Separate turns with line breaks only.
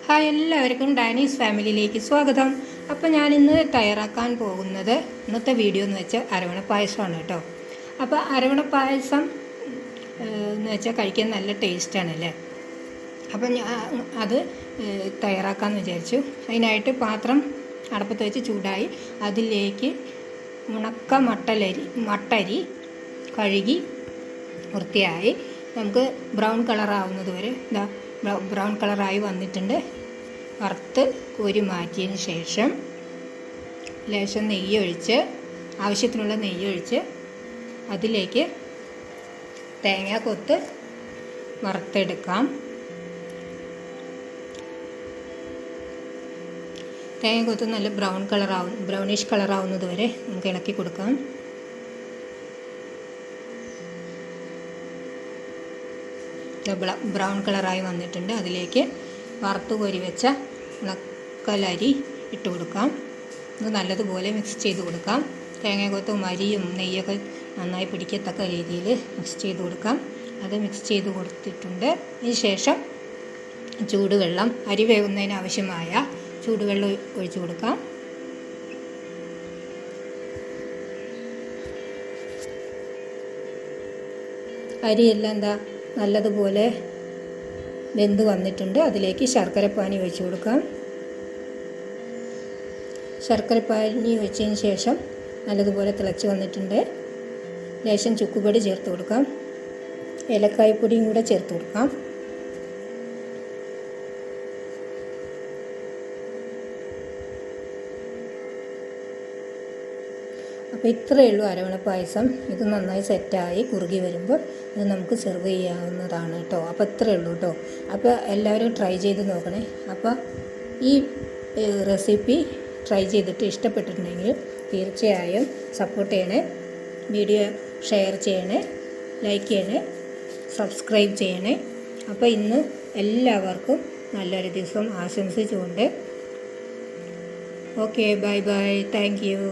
Hi, എല്ലാവർക്കും ഡാനീസ് ഫാമിലിയിലേക്ക് സ്വാഗതം. അപ്പോൾ ഞാനിന്ന് തയ്യാറാക്കാൻ പോകുന്നത് ഇന്നത്തെ വീഡിയോ എന്ന് വെച്ചാൽ അരവണ പായസമാണ് കേട്ടോ. അപ്പോൾ അരവണ പായസം എന്ന് വെച്ചാൽ കഴിക്കാൻ നല്ല ടേസ്റ്റാണല്ലേ. അപ്പം അത് തയ്യാറാക്കാമെന്ന് വിചാരിച്ചു. അതിനായിട്ട് പാത്രം അടുപ്പത്ത് വെച്ച് ചൂടായി അതിലേക്ക് ഉണക്ക മട്ടരി കഴുകി വൃത്തിയായി നമുക്ക് ബ്രൗൺ കളറാവുന്നത് വരെ ബ്രൗൺ കളറായി വന്നിട്ടുണ്ട്. വറുത്ത് കോരി മാറ്റിയതിന് ശേഷം ലേശം ആവശ്യത്തിനുള്ള നെയ്യൊഴിച്ച് അതിലേക്ക് തേങ്ങാക്കൊത്ത് വറുത്തെടുക്കാം. തേങ്ങാക്കൊത്ത് നല്ല ബ്രൗണിഷ് കളറാവുന്നത് വരെ നമുക്ക് ഇളക്കി കൊടുക്കാം. ബ്രൗൺ കളറായി വന്നിട്ടുണ്ട്. അതിലേക്ക് വറുത്ത് കോരി വെച്ച ഉണക്കലരി ഇട്ട് കൊടുക്കാം. ഇത് നല്ലതുപോലെ മിക്സ് ചെയ്ത് കൊടുക്കാം. തേങ്ങാക്കൊത്തും അരിയും നെയ്യൊക്കെ നന്നായി പിടിക്കത്തക്ക രീതിയിൽ മിക്സ് ചെയ്ത് കൊടുക്കാം. അത് മിക്സ് ചെയ്ത് കൊടുത്തിട്ടുണ്ട്. അതിന് ശേഷം ചൂടുവെള്ളം, അരി വേകുന്നതിന് ആവശ്യമായ ചൂടുവെള്ളം ഒഴിച്ചു കൊടുക്കാം. അരിയെല്ലാം നല്ലതുപോലെ വെന്ത് വന്നിട്ടുണ്ട്. അതിലേക്ക് ശർക്കരപ്പാനി ഒഴിച്ചു കൊടുക്കാം. ശർക്കരപ്പാനി ഒഴിച്ചതിന് ശേഷം നല്ലതുപോലെ തിളച്ച് വന്നിട്ടുണ്ട്. ലേശം ചുക്കുപൊടി ചേർത്ത് കൊടുക്കാം. ഏലക്കായ്പ്പൊടിയും കൂടെ ചേർത്ത് കൊടുക്കാം. അപ്പോൾ ഇത്രയേ ഉള്ളൂ അരവണ പായസം. ഇത് നന്നായി സെറ്റായി കുറുകി വരുമ്പോൾ ഇത് നമുക്ക് സെർവ് ചെയ്യാവുന്നതാണ് കേട്ടോ. അപ്പോൾ ഇത്രയേ ഉള്ളൂ കേട്ടോ. അപ്പോൾ എല്ലാവരും ട്രൈ ചെയ്ത് നോക്കണേ. അപ്പോൾ ഈ റെസിപ്പി ട്രൈ ചെയ്തിട്ട് ഇഷ്ടപ്പെട്ടിട്ടുണ്ടെങ്കിൽ തീർച്ചയായും സപ്പോർട്ട് ചെയ്യണേ. വീഡിയോ ഷെയർ ചെയ്യണേ, ലൈക്ക് ചെയ്യണേ, സബ്സ്ക്രൈബ് ചെയ്യണേ. അപ്പോൾ ഇന്ന് എല്ലാവർക്കും നല്ലൊരു ദിവസം ആശംസിച്ചുകൊണ്ട് okay, bye bye, thank you.